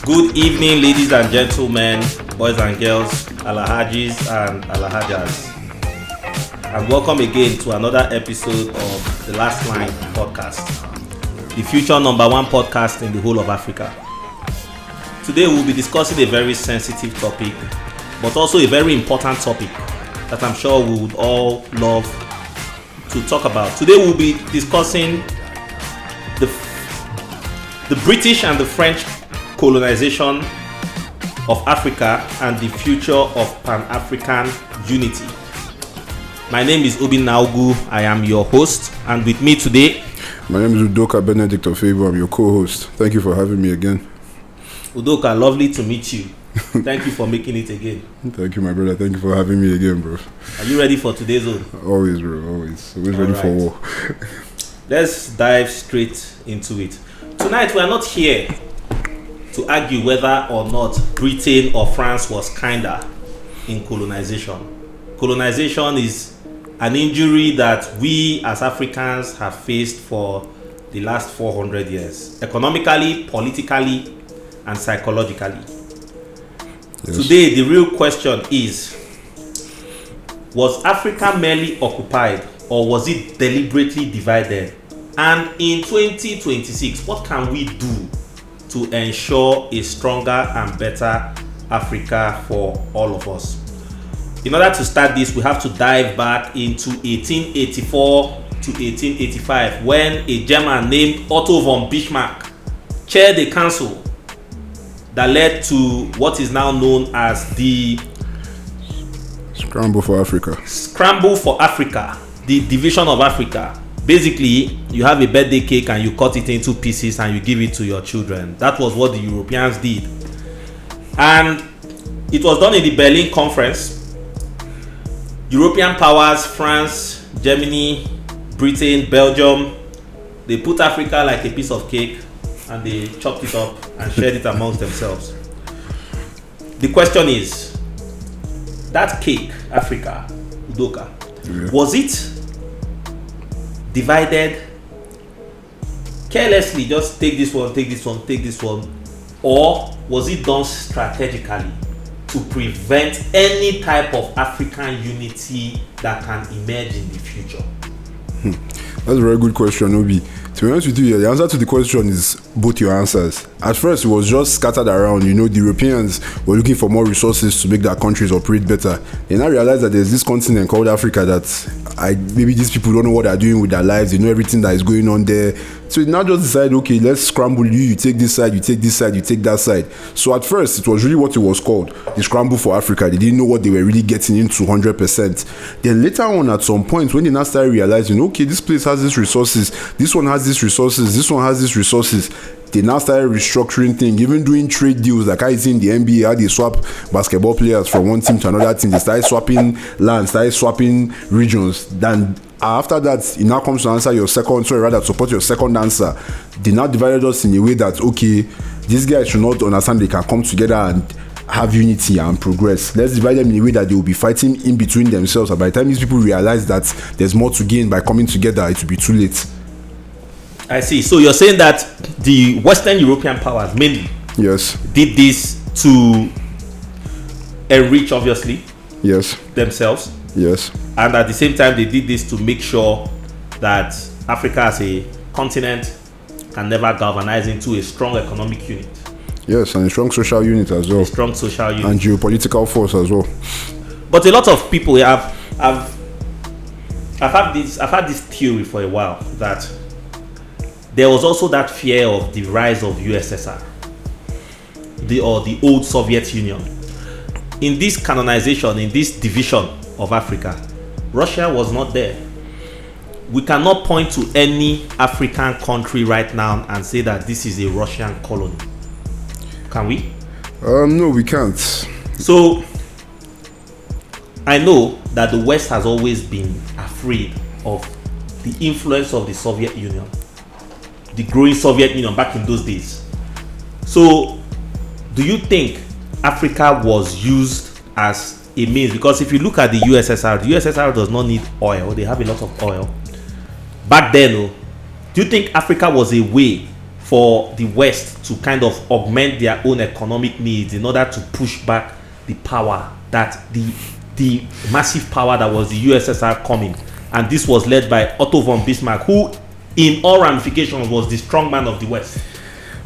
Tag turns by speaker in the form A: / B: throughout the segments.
A: Good evening, ladies and gentlemen, boys and girls, alahajis and alahajas, and welcome again to another episode of the Last Line podcast, the future number one podcast in the whole of Africa. Today we'll be discussing a very sensitive topic, but also a very important topic that I'm sure we would all love to talk about. Today we'll be discussing the British and the French colonization of Africa and the future of Pan-African unity. My name is Obin Naugu. I am your host, and with me today,
B: my name is Udoka Benedict Ofebo. I'm your co-host. Thank you for having me again.
A: Udoka, lovely to meet you. Thank you for making it again.
B: Thank you, my brother. Thank you for having me again, bro.
A: Are you ready for today's zone?
B: Always, bro. Always ready for war.
A: Let's dive straight into it. Tonight, we are not here to argue whether or not Britain or France was kinder in colonization. Colonization is an injury that we as Africans have faced for the last 400 years, economically, politically, and psychologically. Yes. Today, the real question is, was Africa merely occupied or was it deliberately divided? And in 2026, what can we do to ensure a stronger and better Africa for all of us? In order to start this, we have to dive back into 1884 to 1885, when a German named Otto von Bismarck chaired a council that led to what is now known as the
B: Scramble for Africa,
A: the division of Africa. Basically, you have a birthday cake and you cut it into pieces and you give it to your children. That was what the Europeans did. And it was done in the Berlin Conference. European powers, France, Germany, Britain, Belgium, they put Africa like a piece of cake and they chopped it up and shared it amongst themselves. The question is, that cake, Africa, Udoka, was it divided carelessly, just take this one, or was it done strategically to prevent any type of African unity that can emerge in the future?
B: That's a very good question, Obi. To be honest with you, the answer to the question is both your answers. At first, it was just scattered around. The Europeans were looking for more resources to make their countries operate better. They now realized that there's this continent called Africa that maybe these people don't know what they're doing with their lives. They know everything that is going on there. So they now just decide, okay, let's scramble you. You take this side, you take this side, you take that side. So at first, it was really what it was called, the scramble for Africa. They didn't know what they were really getting into 100%. Then later on, at some point, when they now started realizing, okay, this place has these resources, this one has these resources, this one has these resources, they now started restructuring things, even doing trade deals. Like I see in the NBA, how they swap basketball players from one team to another team. They started swapping land, started swapping regions. Then after that, it now comes to answer your support your second answer. They now divided us in a way that, okay, these guys should not understand they can come together and have unity and progress. Let's divide them in a way that they will be fighting in between themselves. And by the time these people realize that there's more to gain by coming together, it will be too late.
A: I see. So you're saying that the Western European powers mainly did this to enrich, obviously, themselves.
B: Yes.
A: And at the same time, they did this to make sure that Africa as a continent can never galvanize into a strong economic unit.
B: Yes, and a strong social unit as well.
A: A strong social unit.
B: And geopolitical force as well.
A: But a lot of people I've had this theory for a while that there was also that fear of the rise of USSR, the old Soviet Union. In this colonization, in this division of Africa, Russia was not there. We cannot point to any African country right now and say that this is a Russian colony. Can we?
B: No, we can't.
A: So, I know that the West has always been afraid of the influence of the Soviet Union, the growing Soviet Union back in those days. So, do you think Africa was used as a means? Because if you look at the USSR does not need oil. They have a lot of oil. Back then, do you think Africa was a way for the West to kind of augment their own economic needs in order to push back the power that the massive power that was the USSR coming. And this was led by Otto von Bismarck, who in all ramifications was the strong man of the West.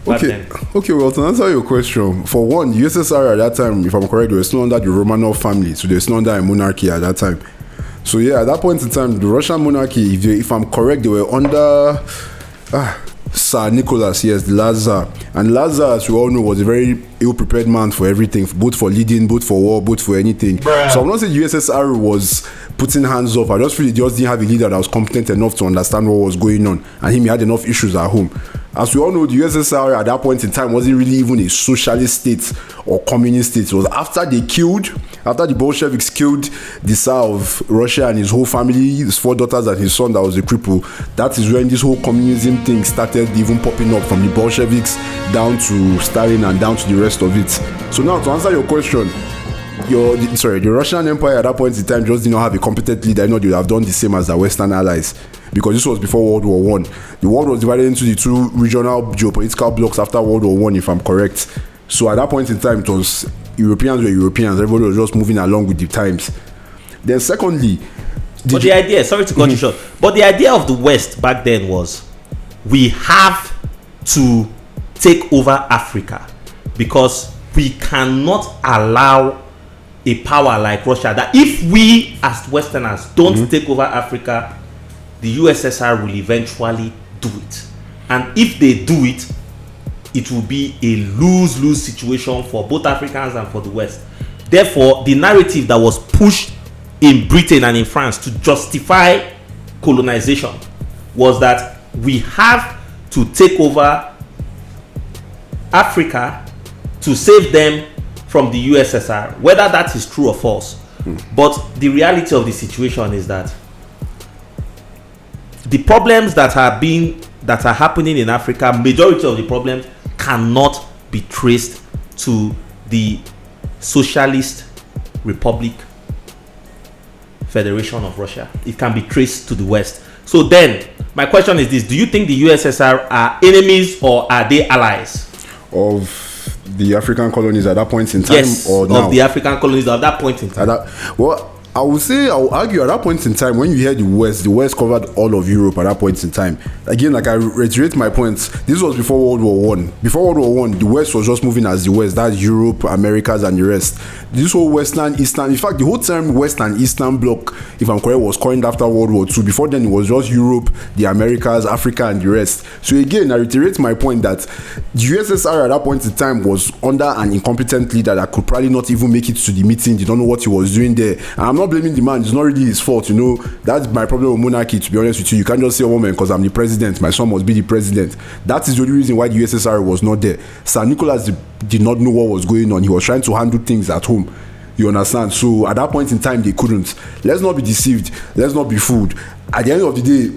B: Okay, well, to answer your question, for one, the USSR at that time, if I'm correct, they were still under the Romanov family, so they were still under a monarchy at that time. So yeah, at that point in time, the Russian monarchy, if I'm correct, they were under Tsar Nicholas, yes, the last Tsar. And last Tsar, as we all know, was a very ill-prepared man for everything, both for leading, both for war, both for anything. Bruh. So I'm not saying USSR was putting hands off. I just feel they just didn't have a leader that was competent enough to understand what was going on, and he had enough issues at home. As we all know, the USSR at that point in time wasn't really even a socialist state or communist state. It was after the Bolsheviks killed the Tsar of Russia and his whole family, his 4 daughters and his son that was a cripple. That is when this whole communism thing started even popping up, from the Bolsheviks down to Stalin and down to the rest of it. So now, to answer your question, the Russian Empire at that point in time just did not have a competent leader. They would have done the same as their Western allies, because this was before World War One. The world was divided into the 2 regional geopolitical blocks after World War One, if I'm correct. So at that point in time, it was Europeans were Europeans. Everybody was just moving along with the times. Then secondly,
A: but the idea, sorry to cut you short, but the idea of the West back then was, we have to take over Africa, because we cannot allow a power like Russia, that if we as Westerners don't take over Africa, the USSR will eventually do it. And if they do it, it will be a lose-lose situation for both Africans and for the West. Therefore, the narrative that was pushed in Britain and in France to justify colonization was that we have to take over Africa to save them from the USSR, whether that is true or false. But the reality of the situation is that the problems that are happening in Africa, majority of the problems cannot be traced to the Socialist Republic Federation of Russia. It can be traced to the West. So then, my question is this: do you think the USSR are enemies or are they allies
B: of the African colonies at that point in time?
A: Yes,
B: or now?
A: Of the African colonies at that point in time.
B: I will argue at that point in time, when you hear the West covered all of Europe at that point in time. Again, like I reiterate my points, this was before World War One. Before World War One, the West was just moving as the West. That's Europe, Americas, and the rest. This whole Western, Eastern, in fact, the whole term West and Eastern Bloc, if I'm correct, was coined after World War II. Before then, it was just Europe, the Americas, Africa, and the rest. So again, I reiterate my point that the USSR at that point in time was under an incompetent leader that could probably not even make it to the meeting. They don't know what he was doing there. And I'm not blaming the man. It's not really his fault, That's my problem with monarchy, to be honest with you. You can't just say, oh man, because I'm the president, my son must be the president. That is the only reason why the USSR was not there. Tsar Nicholas did not know what was going on. He was trying to handle things at home. You understand? So at that point in time, they couldn't. Let's not be deceived. Let's not be fooled. At the end of the day,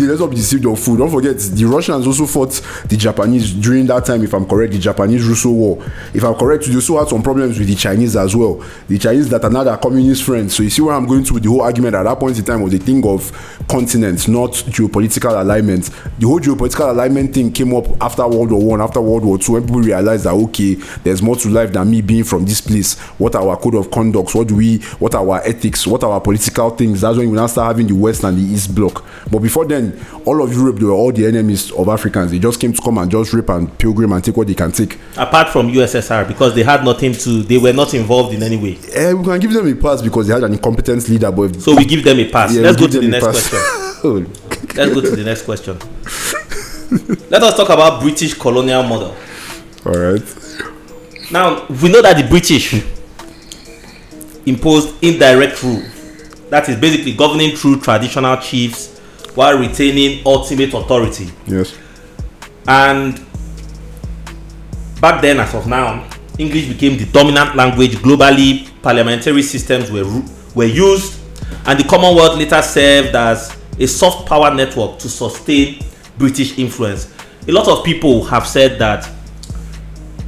B: let's not be deceived or fooled. Don't forget, the Russians also fought the Japanese during that time, if I'm correct, the Japanese-Russo War. If I'm correct, they also had some problems with the Chinese as well. The Chinese that are now their communist friends. So you see where I'm going to with the whole argument at that point in time was a thing of continents, not geopolitical alignment. The whole geopolitical alignment thing came up after World War One, after World War Two, when people realized that, okay, there's more to life than me being from this place. What are our code of conduct? What are our ethics? What are our political things? That's when we now start having the West and the East Bloc. But before then, all of Europe, they were all the enemies of Africans. They just came to come and just rape and pilgrim and take what they can take.
A: Apart from USSR, because they had nothing to, they were not involved in any way.
B: We can give them a pass because they had an incompetent leader. But
A: so we give them a pass. Let's go to the next question. Let's go to the next question. Let us talk about British colonial model.
B: All right.
A: Now, we know that the British imposed indirect rule. That is basically governing through traditional chiefs while retaining ultimate authority.
B: Yes.
A: And back then, as of now, English became the dominant language globally. Parliamentary systems were used, and the Commonwealth later served as a soft power network to sustain British influence. A lot of people have said that,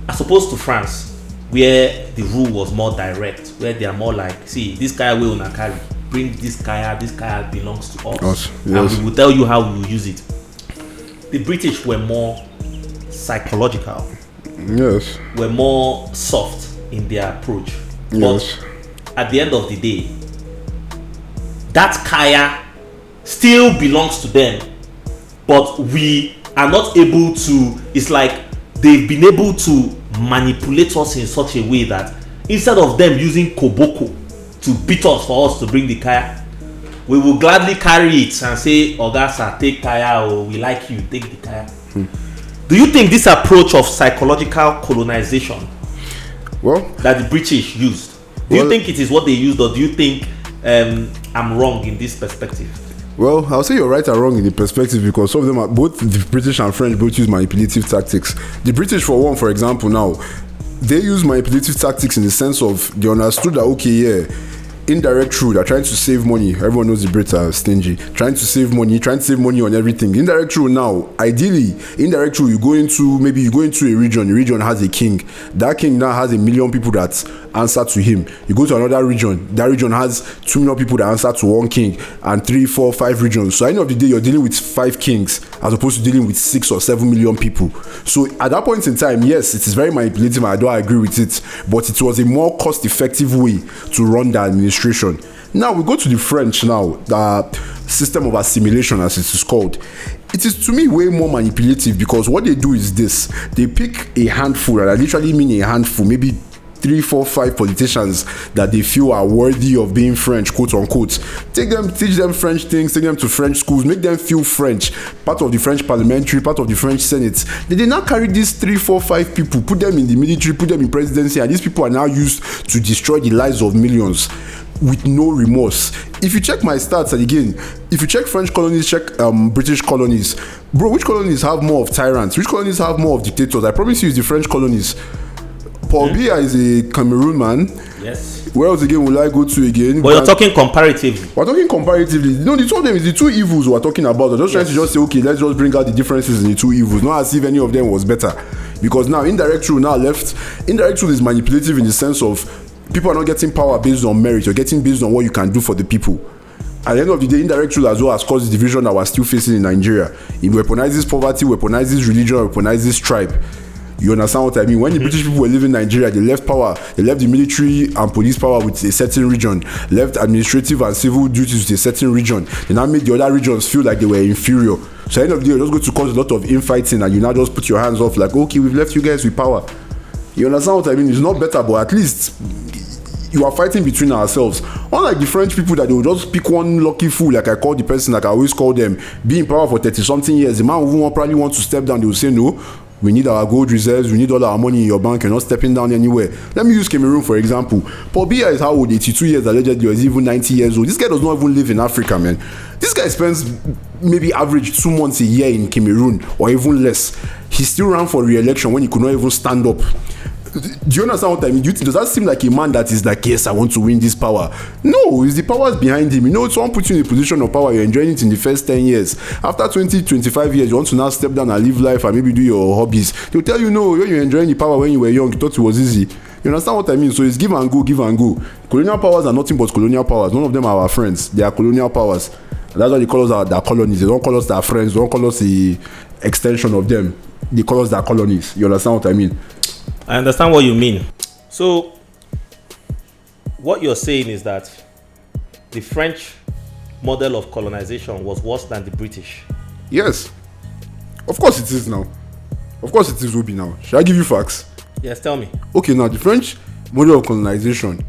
A: as opposed to France, where the rule was more direct, where they are more like, see, this guy will not carry, bring this guy belongs to us,
B: yes.
A: And we will tell you how we will use it. The British were more psychological.
B: Yes.
A: Were more soft in their approach.
B: Yes.
A: But at the end of the day, that kaya still belongs to them. But we are not able to, it's like they've been able to manipulate us in such a way that instead of them using koboko to beat us for us to bring the kaya, we will gladly carry it and say, Ogasa, take kaya, or we like you, take the kaya. Do you think this approach of psychological colonization that the British used, do you think it is what they used, or do you think I'm wrong in this perspective?
B: Well, I'll say you're right or wrong in the perspective, because some of them are, both the British and French both use manipulative tactics. The British, for one, for example, now, they use manipulative tactics in the sense of they understood that, okay, yeah, indirect rule, they're trying to save money. Everyone knows the Brits are stingy. Trying to save money on everything. Indirect rule now, ideally, indirect rule, you go into a region has a king. That king now has 1 million people that answer to him. You go to another region, that region has 2 million people that answer to one king, and 3, 4, 5 regions. So at the end of the day, you're dealing with 5 kings as opposed to dealing with 6 or 7 million people. So at that point in time, yes, it is very manipulative, and I don't agree with it, but it was a more cost-effective way to run the administration. Now we go to the French now, the system of assimilation, as it is called. It is to me way more manipulative, because what they do is this: they pick a handful, and I literally mean a handful, maybe 3, 4, 5 politicians that they feel are worthy of being French, quote unquote. Take them, teach them French things, take them to French schools, make them feel French, part of the French parliamentary, part of the French Senate. They did not carry these 3, 4, 5 people, put them in the military, put them in presidency, and these people are now used to destroy the lives of millions with no remorse. If you check my stats, and again, if you check French colonies, check British colonies, bro, which colonies have more of tyrants? Which colonies have more of dictators? I promise you it's the French colonies. Paul Biya is a Cameroon man.
A: Yes.
B: Where else again will I go to again?
A: But you're talking comparatively.
B: We're talking comparatively. No, the two of them is the two evils we're talking about. I'm just trying to just say, okay, let's just bring out the differences in the two evils. Not as if any of them was better. Because now indirect rule is manipulative in the sense of people are not getting power based on merit. You're getting based on what you can do for the people. At the end of the day, indirect rule as well has caused the division that we're still facing in Nigeria. It weaponizes poverty, weaponizes religion, weaponizes tribe. You understand what I mean? When the British people were leaving Nigeria, they left power, they left the military and police power with a certain region, left administrative and civil duties with a certain region. They now made the other regions feel like they were inferior. So at the end of the day, you're just going to cause a lot of infighting, and you now just put your hands off like, okay, we've left you guys with power. You understand what I mean? It's not better, but at least you are fighting between ourselves. Unlike the French people that they will just pick one lucky fool, like I call the person, like I always call them, be in power for 30-something years. The man who probably want to step down, they will say, no, we need our gold reserves, we need all our money in your bank, you're not stepping down anywhere. Let me use Cameroon for example. Paul Biya is how old? 82 years allegedly, or is even 90 years old. This guy does not even live in Africa, man. This guy spends maybe average 2 months a year in Cameroon, or even less. He still ran for re-election when he could not even stand up. Do you understand what I mean? Does that seem like a man that is like, yes, I want to win this power? No, it's the powers behind him. You know, someone puts you in a position of power, you're enjoying it in the first 10 years. After 20-25 years, you want to now step down and live life and maybe do your hobbies. They'll tell you, no, when you're enjoying the power when you were young, you thought it was easy. You understand what I mean? So it's give and go, give and go. Colonial powers are nothing but colonial powers. None of them are our friends. They are colonial powers. And that's why they call us their colonies. They don't call us their friends. They don't call us the extension of them. They call us their colonies. You understand what I mean?
A: I understand what you mean. So, what you're saying is that the French model of colonization was worse than the British.
B: Yes. Of course it is now. Of course it is, Obi, now. Shall I give you facts?
A: Yes, tell me.
B: Okay, now, the French model of colonization,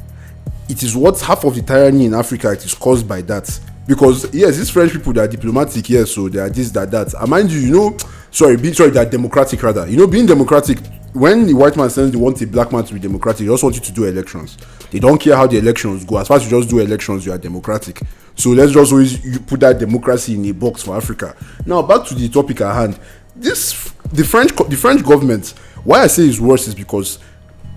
B: it is what half of the tyranny in Africa, it is caused by that. Because, yes, these French people, they are diplomatic, yes, so they are this, that. And mind you, they are democratic, rather. You know, being democratic, when the white man says they want a black man to be democratic, they just want you to do elections. They don't care how the elections go. As far as you just do elections, you are democratic. So let's just always put that democracy in a box for Africa. Now, back to the topic at hand. The French government, why I say it's worse is because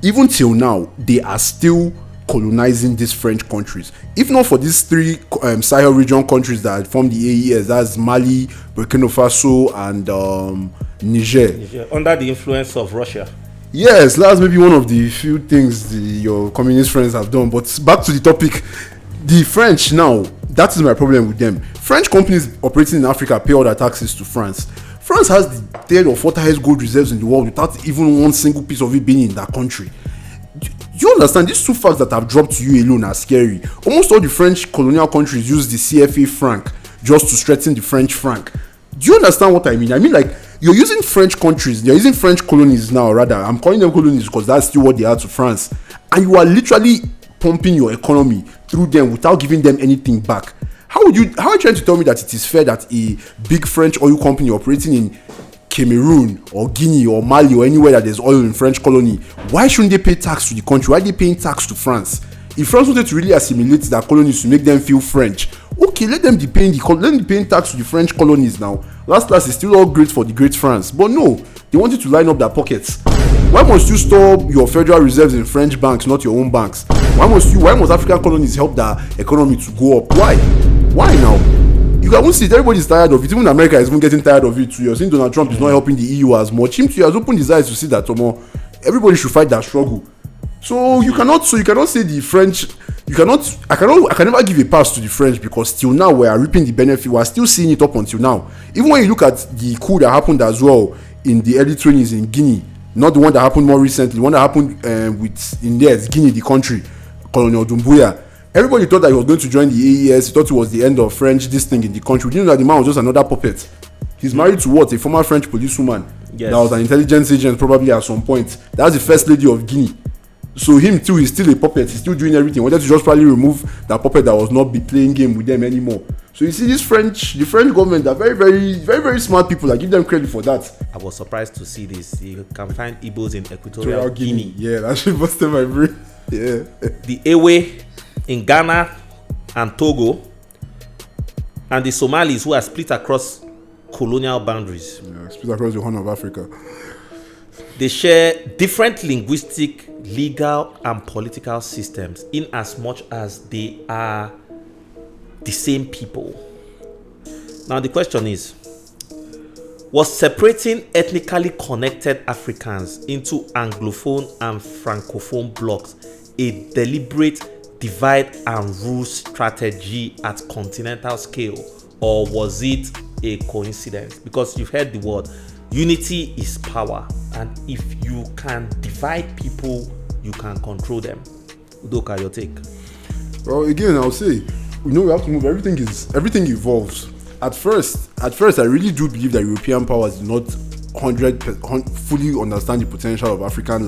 B: even till now, they are still colonizing these French countries. If not for these 3 Sahel region countries that form the AES, that's Mali, Burkina Faso, and Niger.
A: Under the influence of Russia.
B: Yes, that's maybe one of the few things your communist friends have done. But back to the topic, the French now, that is my problem with them. French companies operating in Africa pay all their taxes to France. France has the third or fourth highest gold reserves in the world without even one single piece of it being in that country. Do you understand? These two facts that I've dropped to you alone are scary. Almost all the French colonial countries use the CFA franc just to strengthen the French franc. Do you understand what I mean? I mean, like, you're using French countries, you're using French colonies now, rather. I'm calling them colonies because that's still what they are to France. And you are literally pumping your economy through them without giving them anything back. How are you trying to tell me that it is fair that a big French oil company operating in Cameroon or Guinea or Mali or anywhere that there's oil in French colony, why shouldn't they pay tax to the country? Why are they paying tax to France? If France wanted to really assimilate their colonies to make them feel French, okay, let them be paying tax to the French colonies now. Last is still all great for the great France, but no, they wanted to line up their pockets. Why must you store your federal reserves in French banks, not your own banks? Why must African colonies help their economy to go up? Why now? You can see it, everybody's tired of it. Even America is even getting tired of it too. You're seeing Donald Trump is not helping the EU as much. Him too has opened his eyes to see that everybody should fight that struggle. So you cannot say the French. I can never give a pass to the French because till now we are reaping the benefit. We are still seeing it up until now. Even when you look at the coup that happened as well in the early 20s in Guinea, not the one that happened more recently, the one that happened Guinea, the country, Colonial Dumbuya. Everybody thought that he was going to join the AES. He thought it was the end of French this thing in the country. We didn't know that the man was just another puppet. He's married to what? A former French policewoman. Yes. That was an intelligence agent probably at some point. That's the first lady of Guinea. So him too, he's still a puppet. He's still doing everything. He wanted to just probably remove that puppet that was not be playing game with them anymore. So you see, the French government are very, very, very, very smart people. I give them credit for that.
A: I was surprised to see this. You can find Igbos in Equatorial Guinea.
B: Yeah, that should busted my brain. Yeah.
A: The Ewe in Ghana and Togo, and the Somalis who are split across colonial boundaries.
B: Yeah, split across the Horn of Africa.
A: They share different linguistic, legal, and political systems in as much as they are the same people. Now the question is, was separating ethnically connected Africans into Anglophone and Francophone blocks a deliberate divide and rule strategy at continental scale, or was it a coincidence? Because you've heard the word unity is power, and if you can divide people, you can control them. Udoka, your take.
B: Well, again, I'll say, we have to move. Everything evolves. At first, I really do believe that European powers do not 100% fully understand the potential of African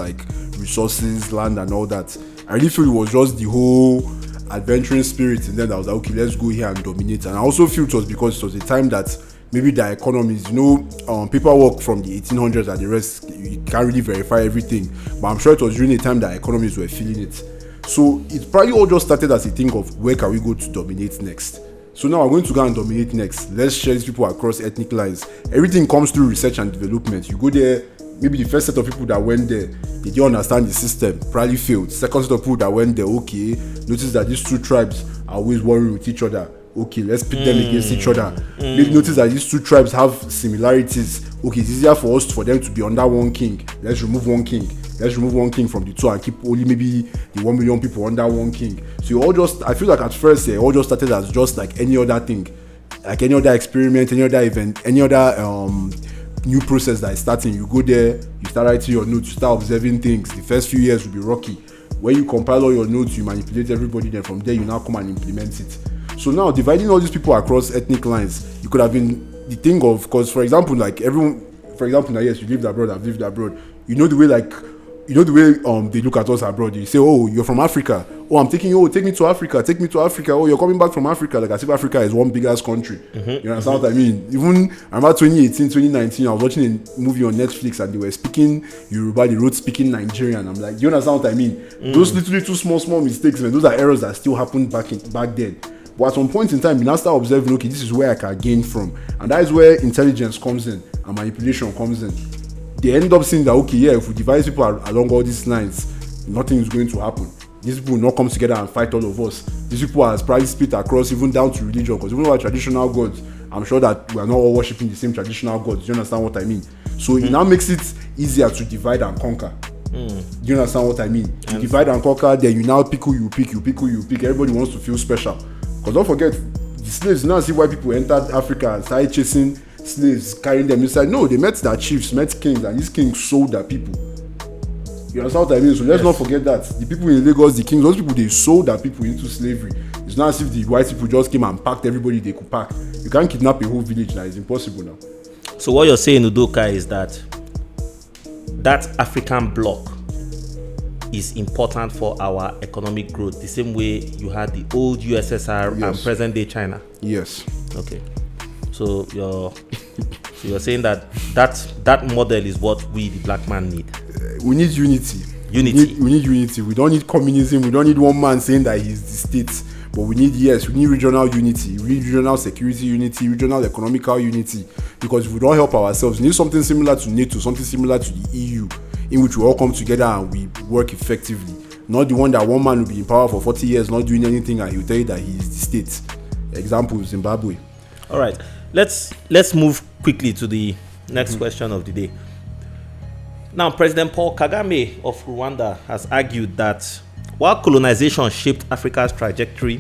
B: resources, land, and all that. I really feel it was just the whole adventuring spirit in them that was like, okay, let's go here and dominate. And I also feel it was because it was a time that maybe their economies, paperwork from the 1800s and the rest, you can't really verify everything. But I'm sure it was during a time that economies were feeling it. So it probably all just started as a thing of where can we go to dominate next. So now we're going to go and dominate next. Let's share these people across ethnic lines. Everything comes through research and development. You go there, maybe the first set of people that went there, they didn't understand the system, probably failed. Second set of people that went there, okay, notice that these two tribes are always warring with each other. Okay, let's pit them against each other. Maybe notice that these two tribes have similarities. Okay, it's easier for them to be under one king. Let's remove one king. Let's remove one king from the two and keep only maybe the 1 million people under one king. So I feel like at first it all just started as just like any other thing, like any other experiment, any other event, any other new process that is starting. You go there, you start writing your notes, you start observing things. The first few years will be rocky. When you compile all your notes, you manipulate everybody. Then from there, you now come and implement it. So now dividing all these people across ethnic lines, you could have been the thing of, because for example, now yes, you lived abroad, I've lived abroad. You know the way they look at us abroad. You say, oh, you're from Africa. Oh, take me to Africa. Take me to Africa. Oh, you're coming back from Africa. Like as if Africa is one big ass country. You understand what I mean? Even around 2018, 2019, I was watching a movie on Netflix and they were speaking Yoruba. They wrote speaking Nigerian. I'm like, do you understand what I mean? Those little small mistakes, man, those are errors that still happened back then. But at some point in time, you now start observing, okay, this is where I can gain from. And that is where intelligence comes in and manipulation comes in. They end up saying that, okay, yeah, if we divide people along all these lines, nothing is going to happen. These people will not come together and fight all of us. These people are probably split across, even down to religion, because even our traditional gods, I'm sure that we are not all worshipping the same traditional gods. Do you understand what I mean? So it now makes it easier to divide and conquer. Do you understand what I mean? You divide and conquer, then you now pick who you pick. Everybody wants to feel special. Because don't forget, the slaves, now see why people entered Africa and started chasing slaves carrying them inside. No, they met their chiefs, met kings, and these kings sold their people. You understand what I mean? So let's not forget that the people in Lagos, the kings, those people, they sold their people into slavery. It's not as if the white people just came and packed everybody they could pack. You can't kidnap a whole village now. It's impossible now.
A: So what you're saying, Udoka, is that African bloc is important for our economic growth, the same way you had the old USSR and present day China.
B: Yes.
A: Okay. So you're saying that model is what we, the black man, need.
B: We need unity. We need unity. We don't need communism. We don't need one man saying that he's the state. But we need regional unity. We need regional security unity, regional economical unity. Because if we don't help ourselves, we need something similar to NATO, something similar to the EU, in which we all come together and we work effectively. Not the one that one man will be in power for 40 years, not doing anything, and he'll tell you that he is the state. Example, Zimbabwe.
A: All right. Let's move quickly to the next question of the day. Now, President Paul Kagame of Rwanda has argued that while colonization shaped Africa's trajectory,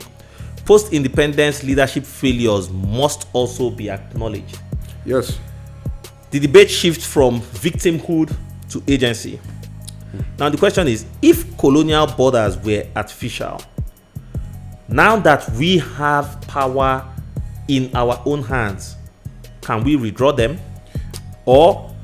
A: post-independence leadership failures must also be acknowledged.
B: Yes.
A: The debate shifts from victimhood to agency. Now, the question is, if colonial borders were artificial, now that we have power in our own hands, can we redraw them? Or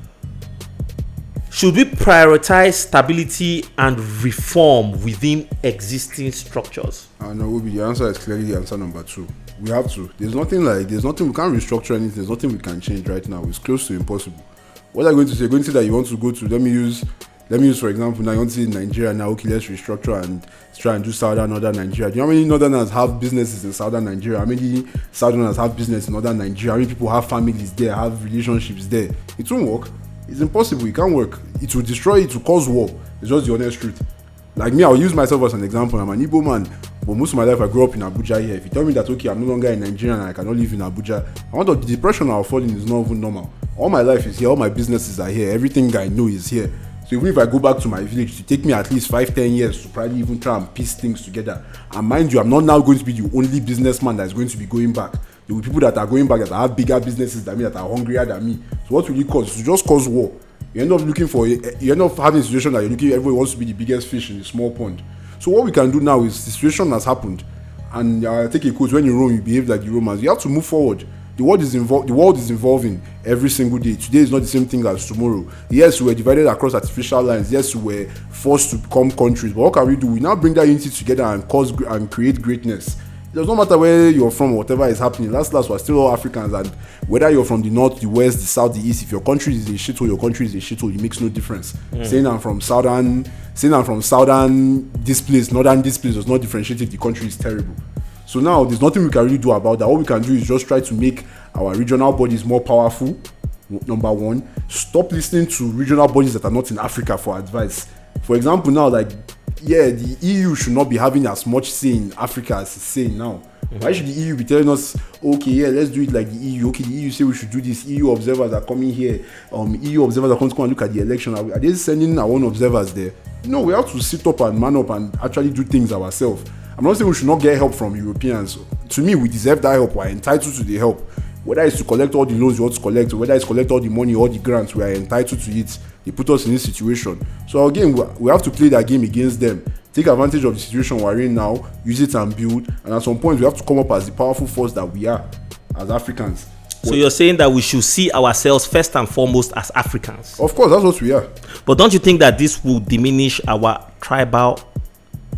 A: should we prioritize stability and reform within existing structures?
B: No, the answer is clearly the answer number 2. We have to. There's nothing we can't restructure anything. There's nothing we can change right now. It's close to impossible. What are you going to say? You're going to say that you want to go to, let me use for example, now you want to say Nigeria now, okay, let's restructure and try and do northern Nigeria. Do you know how many northerners have businesses in southern Nigeria? How many southerners have business in northern Nigeria? How many people have families there, have relationships there? It won't work. It's impossible. It can't work. It will destroy, it will cause war. It's just the honest truth. Like me, I'll use myself as an example. I'm an Igbo man, but most of my life I grew up in Abuja here. If you tell me that, okay, I'm no longer in Nigeria and I cannot live in Abuja, I want the depression I'll fall in is not even normal. All my life is here, all my businesses are here, everything I know is here. So even if I go back to my village, to take me at least 5-10 years to probably even try and piece things together. And mind you, I'm not now going to be the only businessman that's going to be going back. There will be people that are going back that have bigger businesses than me, that are hungrier than me. So what will it cause? It will just cause war. You end up having a situation that everybody wants to be the biggest fish in a small pond. So what we can do now is, the situation has happened, and take a quote, when you Rome, you behave like the Romans. You have to move forward. The world is evolving every single day. Today is not the same thing as tomorrow. Yes, we were divided across artificial lines. Yes, we were forced to become countries. But what can we do? We now bring that unity together and create greatness. It does not matter where you're from or whatever is happening. Last, we're still all Africans, and whether you're from the north, the west, the south, the east, if your country is a shithole, your country is a shithole. It makes no difference. Saying I'm from southern this place, northern this place, does not differentiate if the country is terrible. So now there's nothing we can really do about that. What we can do is just try to make our regional bodies more powerful. Number 1, stop listening to regional bodies that are not in Africa for advice. For example, now, the EU should not be having as much say in Africa as it's saying now. Why should the EU be telling us, okay, yeah, let's do it like the EU? Okay, the EU say we should do this. EU observers are coming here. EU observers are coming to come and look at the election. Are they sending our own observers there? No, we have to sit up and man up and actually do things ourselves. I'm not saying we should not get help from Europeans. To me, we deserve that help. We're entitled to the help. Whether it's to collect all the loans you want to collect, or whether it's collect all the money, all the grants, we are entitled to it. They put us in this situation. So again, we have to play that game against them. Take advantage of the situation we're in now, use it and build. And at some point, we have to come up as the powerful force that we are as Africans.
A: So you're saying that we should see ourselves first and foremost as Africans?
B: Of course, that's what we are.
A: But don't you think that this will diminish our tribal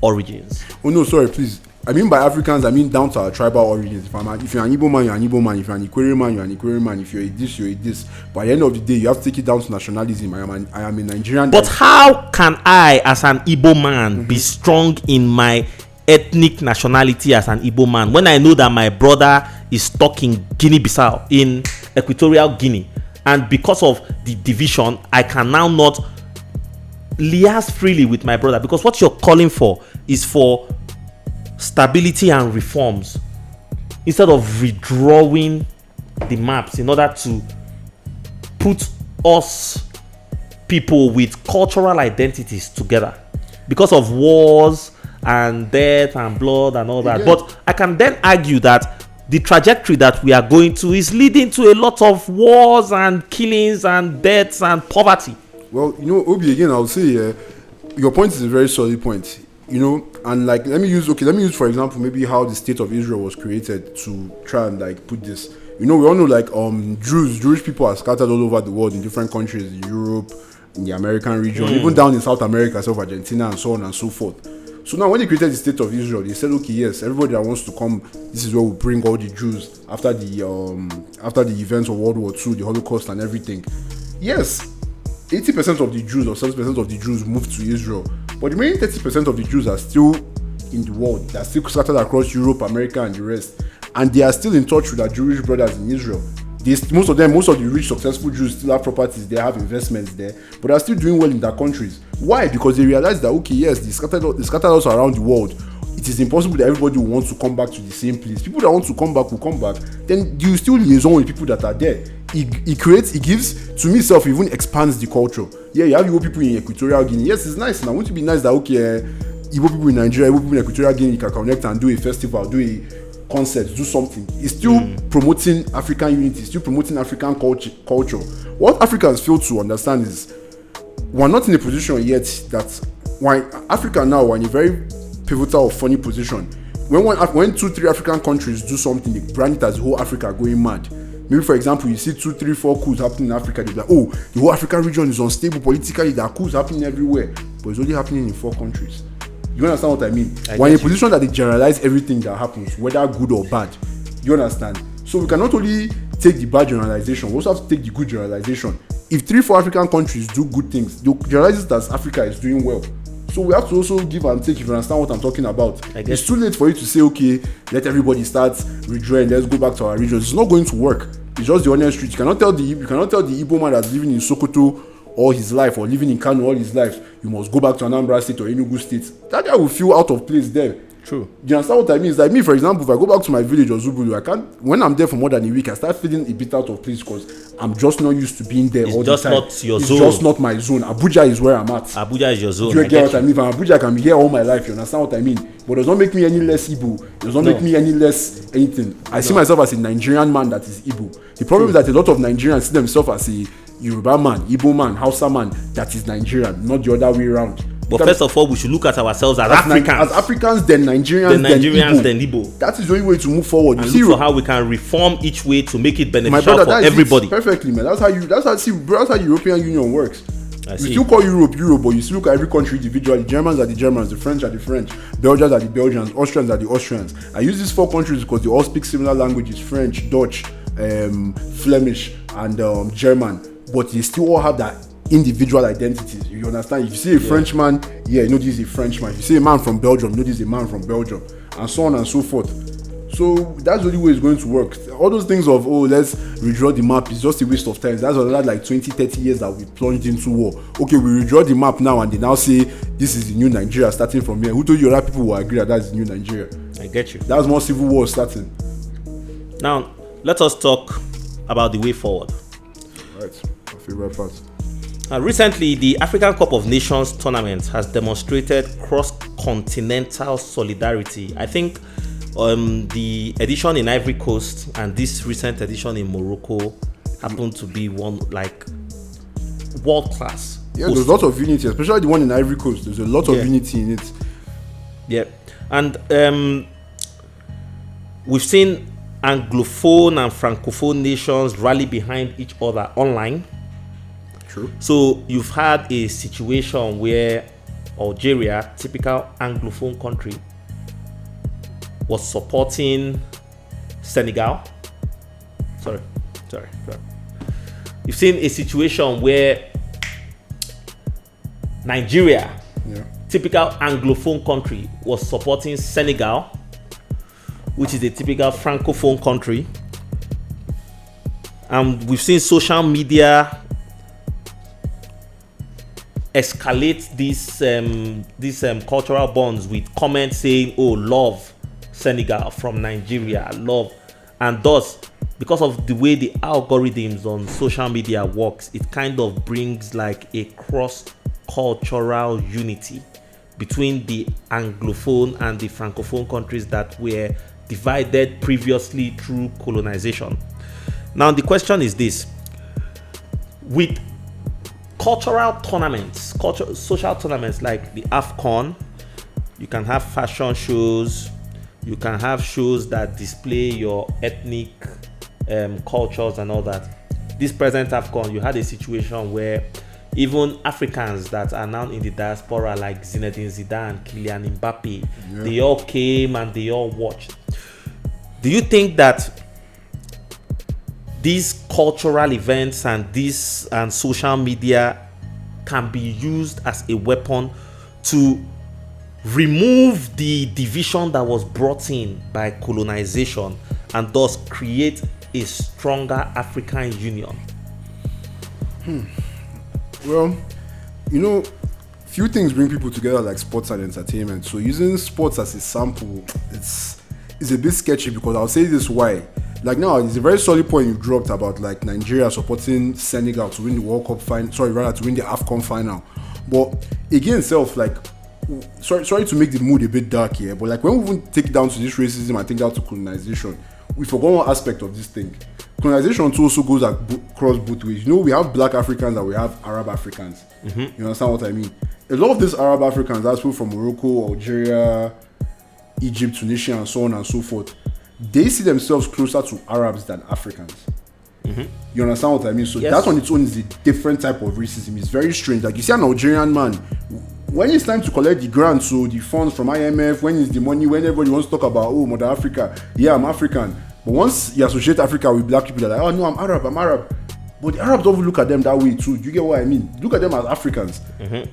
A: origins?
B: Oh no, sorry, please. I mean by Africans, I mean down to our tribal origins. If you're an Igbo man, you're an Igbo man. If you're an Ikwere man, you're an Ikwere man. If you're a this, you're a this. But at the end of the day, you have to take it down to nationalism. I am a Nigerian.
A: But how can I, as an Igbo man, be strong in my ethnic nationality as an Igbo man when I know that my brother is stuck in Guinea-Bissau, in Equatorial Guinea, and because of the division, I can now not liaise freely with my brother? Because what you're calling for is for stability and reforms instead of redrawing the maps in order to put us people with cultural identities together because of wars and death and blood and all that.
B: Yeah.
A: But I can then argue that the trajectory that we are going to is leading to a lot of wars and killings and deaths and poverty.
B: Well, Obi, again, I'll say your point is a very solid point. And like let me use for example maybe how the state of Israel was created to try and like put this. We all know like Jewish people are scattered all over the world in different countries, in Europe, in the American region, even down in South America, South Argentina, and so on and so forth. So now when they created the state of Israel, they said, okay, yes, everybody that wants to come, this is where we bring all the Jews after the events of World War II, the Holocaust and everything. Yes, 80% of the Jews or 70% of the Jews moved to Israel, but the remaining 30% of the Jews are still in the world. They are still scattered across Europe, America, and the rest, and they are still in touch with their Jewish brothers in Israel. Most of the rich, successful Jews still have properties, they have investments there, but they are still doing well in their countries. Why? Because they realize that, okay, yes, they scattered us around the world. It is impossible that everybody will want to come back to the same place. People that want to come back will come back. Then you still liaison with people that are there. It gives, to me, self, even expands the culture. Yeah, you have Igbo people in Equatorial Guinea. Yes, it's nice. And I want to be nice that, okay, Igbo people in Nigeria, Igbo people in Equatorial Guinea can connect and do a festival, do a concerts, do something. It's still promoting African unity, still promoting African culture. What Africans fail to understand is we're not in a position yet that Africa now we're in a very pivotal or funny position. When 2-3 African countries do something, they brand it as the whole Africa going mad. Maybe for example, you see 2-3-4 coups happening in Africa, they're like, oh, the whole African region is unstable politically, there are coups happening everywhere, but it's only happening in 4 countries. You understand what I mean? We're in a position that they generalize everything that happens, whether good or bad. You understand? So we cannot only take the bad generalization, we also have to take the good generalization. If 3-4 African countries do good things, they generalize it as Africa is doing well. So we have to also give and take, if you understand what I'm talking about. It's too late for you to say, okay, let everybody start redrawing, let's go back to our regions. It's not going to work. It's just the honest truth. You cannot tell the Igbo man that's living in Sokoto all his life or living in Kano all his life, you must go back to Anambra State or Enugu State. That guy will feel out of place there.
A: True.
B: Do you understand what I mean? It's like me, for example, if I go back to my village or Zubulu, when I'm there for more than a week, I start feeling a bit out of place because I'm just not used to being there all the time.
A: It's just not your
B: zone.
A: It's
B: just not my zone. Abuja is where I'm at.
A: Abuja is your zone.
B: Do you get what I mean? From Abuja, I can be here all my life. You understand what I mean? But it does not make me any less Igbo. It does not make me any less anything. I see myself as a Nigerian man that is Igbo. The problem is that a lot of Nigerians see themselves as a Yoruba man, Igbo man, Hausa man that is Nigerian, not the other way around.
A: But first of all, we should look at ourselves as Africans.
B: As Africans, then Nigerians,
A: then Igbo.
B: That is the only way to move forward.
A: And look for how we can reform each way to make it beneficial for everybody.
B: Perfectly, man. That's how European Union works. You still call Europe, but you still look at every country individually. Germans are the Germans, the French are the French, Belgians are the Belgians, Austrians are the Austrians. I use these 4 countries because they all speak similar languages: French, Dutch, Flemish, and German. But they still all have that individual identities. You understand? If you see a Frenchman, you know this is a Frenchman. If you see a man from Belgium, you know this is a man from Belgium, and so on and so forth. So that's the only way it's going to work. All those things of, let's redraw the map is just a waste of time. That's another like 20-30 years that we plunged into war. Okay, we redraw the map now and they now say this is the new Nigeria starting from here. Who told you other people will agree that that's the new Nigeria?
A: I get you.
B: That's more civil war starting.
A: Now, let us talk about the way forward.
B: Right, my favorite part.
A: Recently, the African Cup of Nations tournament has demonstrated cross-continental solidarity. I think the edition in Ivory Coast and this recent edition in Morocco happened to be one like world class.
B: Yeah, there's a lot of unity, especially the one in Ivory Coast. There's a lot of unity in it.
A: Yeah, and we've seen Anglophone and Francophone nations rally behind each other online.
B: True.
A: So you've had a situation where Algeria, typical Anglophone country, was supporting Senegal. Sorry. You've seen a situation where Nigeria, typical Anglophone country, was supporting Senegal, which is a typical Francophone country. And we've seen social media escalate these cultural bonds with comments saying, "Oh, love Senegal from Nigeria, love," and thus, because of the way the algorithms on social media works, it kind of brings like a cross-cultural unity between the Anglophone and the Francophone countries that were divided previously through colonization. Now the question is this: with cultural tournaments, social tournaments like the AFCON, you can have fashion shows, you can have shows that display your ethnic cultures and all that. This present AFCON, you had a situation where even Africans that are now in the diaspora, like Zinedine Zidane, Kylian Mbappe, they all came and they all watched. Do you think that these cultural events and these and social media can be used as a weapon to remove the division that was brought in by colonization and thus create a stronger African Union?
B: Well, few things bring people together like sports and entertainment. So using sports as a sample, it's a bit sketchy, because I'll say this why. Like now, it's a very solid point you dropped about like Nigeria supporting Senegal to win the World Cup final. To win the AFCON final. But again, sorry to make the mood a bit dark here, but like when we even take down to this racism and take down to colonization, we forgot one aspect of this thing. Colonization too also goes across both ways. We have black Africans and we have Arab Africans. You understand what I mean? A lot of these Arab Africans, that's people from Morocco, Algeria, Egypt, Tunisia, and so on and so forth. They see themselves closer to Arabs than Africans. You understand what I mean? So that on its own is a different type of racism. It's very strange. Like you see an Algerian man, when it's time to collect the grants, so the funds from IMF, when is the money, when everybody wants to talk about, Mother Africa, yeah, I'm African. But once you associate Africa with black people, they're like, oh no, I'm Arab. But the Arabs don't look at them that way too. Do you get what I mean? Look at them as Africans.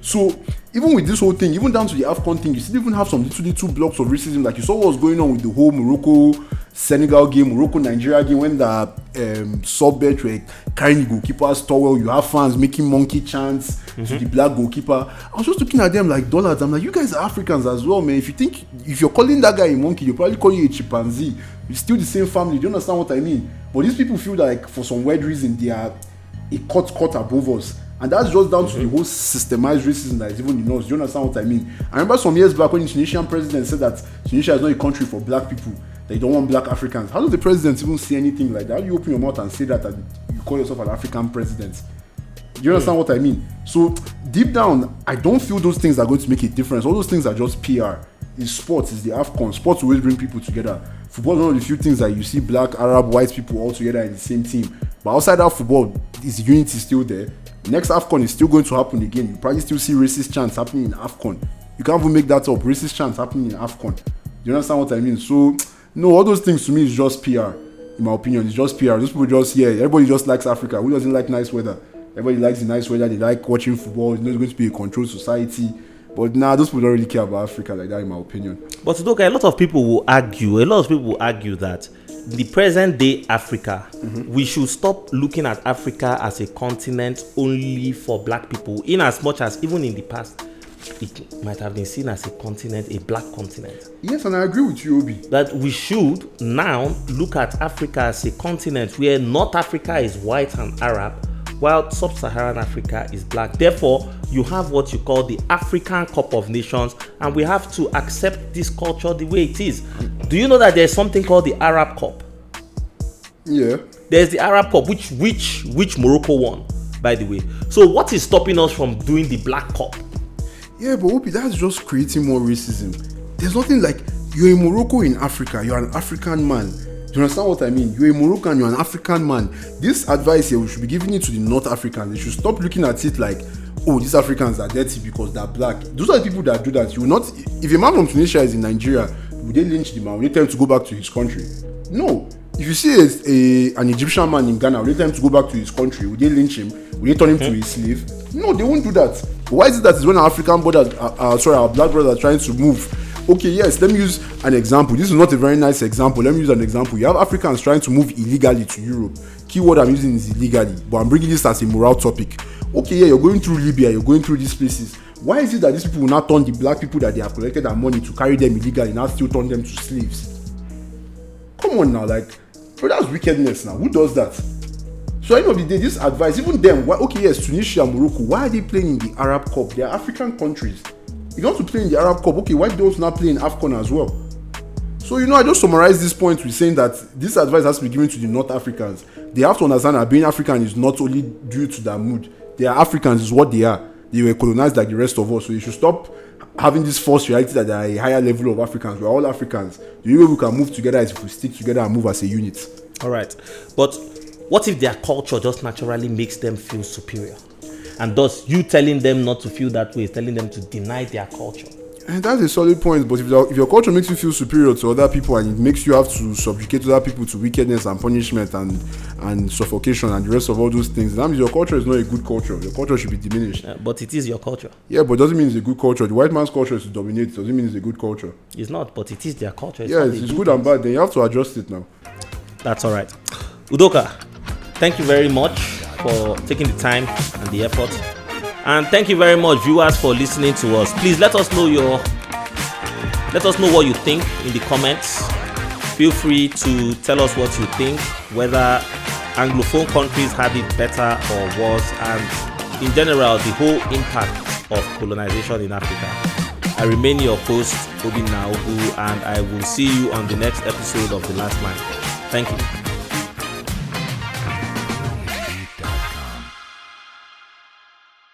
B: So even with this whole thing, even down to the AFCON thing, you still even have some little blocks of racism. Like you saw what was going on with the whole Morocco-Senegal game, Morocco-Nigeria game, when the sub-bet were carrying the goalkeeper's towel. You have fans making monkey chants to the black goalkeeper. I was just looking at them like dollars. I'm like, you guys are Africans as well, man. If you're calling that guy a monkey, you'll probably call you a chimpanzee. It's still the same family. Do you understand what I mean? But these people feel like for some weird reason they are a cut above us. And that's just down to the whole systemized racism that is even in us. Do you understand what I mean? I remember some years back when the Tunisian president said that Tunisia is not a country for black people, that you don't want black Africans. How does the president even say anything like that? How do you open your mouth and say that and you call yourself an African president? Do you understand what I mean? So deep down, I don't feel those things are going to make a difference. All those things are just PR. It's sports, it's the AFCON. Sports always bring people together. Football is one of the few things that you see black, Arab, white people all together in the same team. But outside that football, is the unity still there? Next AFCON is still going to happen again. You probably still see racist chants happening in AFCON. You can't even make that up. Racist chants happening in AFCON. You understand what I mean? So, no, all those things to me is just PR. In my opinion, it's just PR. Those people everybody just likes Africa. Who doesn't like nice weather? Everybody likes the nice weather. They like watching football. It's not going to be a controlled society. But those people don't really care about Africa like that, in my opinion.
A: But look, a lot of people will argue that the present day Africa, we should stop looking at Africa as a continent only for black people, in as much as even in the past it might have been seen as a continent, a black continent.
B: Yes, and I agree with you, Obi.
A: That we should now look at Africa as a continent where North Africa is white and Arab, while Sub-Saharan Africa is black. Therefore, you have what you call the African Cup of Nations, and we have to accept this culture the way it is. Do you know that there's something called the Arab Cup?
B: Yeah.
A: There's the Arab Cup, which Morocco won, by the way. So what is stopping us from doing the Black Cup?
B: Yeah, but Obi, that's just creating more racism. There's nothing like, you're in Morocco in Africa, you're an African man. Do you understand what I mean? You're a Moroccan, you're an African man. This advice here, we should be giving it to the North Africans. They should stop looking at it like, oh, these Africans are dirty because they're black. Those are the people that do that. You will not, if a man from Tunisia is in Nigeria, would they lynch the man? Would they tell him to go back to his country? No. If you see an Egyptian man in Ghana, would they tell him to go back to his country? Would they lynch him? Would they turn him to a slave? No, they won't do that. But why is it that is when our African brothers, our black brothers are trying to move? Okay, yes, let me use an example. This is not a very nice example. Let me use an example. You have Africans trying to move illegally to Europe. Keyword I'm using is illegally, but I'm bringing this as a moral topic. Okay, yeah, you're going through Libya, you're going through these places. Why is it that these people will not turn the black people that they have collected their money to carry them illegally, now still turn them to slaves? Come on now, like, bro, that's wickedness now. Who does that? So at the end of the day, this advice, even them, why, okay, yes, Tunisia, Morocco, why are they playing in the Arab Cup? They are African countries. If you want to play in the Arab Cup, okay, why don't you not play in AFCON as well? So, I just summarized this point with saying that this advice has to be given to the North Africans. They have to understand that being African is not only due to their mood. They are Africans, is what they are. They were colonized like the rest of us. So you should stop having this false reality that they are a higher level of Africans. We're all Africans. The only way we can move together is if we stick together and move as a unit.
A: All right. But what if their culture just naturally makes them feel superior? And thus, you telling them not to feel that way is telling them to deny their culture.
B: And that's a solid point. But if your culture makes you feel superior to other people and it makes you have to subjugate other people to wickedness and punishment and suffocation and the rest of all those things, that means your culture is not a good culture. Your culture should be diminished.
A: But it is your culture.
B: Yeah, but it doesn't mean it's a good culture. The white man's culture is to dominate. It doesn't mean it's a good culture.
A: It's not, but it is their culture.
B: It's good and bad. Then you have to adjust it now.
A: That's all right. Udoka, thank you very much for taking the time and the effort. And thank you very much, viewers, for listening to us. Please let us know what you think in the comments. Feel free to tell us what you think, whether Anglophone countries had it better or worse, and in general, the whole impact of colonization in Africa. I remain your host, Obi Naogu, and I will see you on the next episode of The Last Line. Thank you.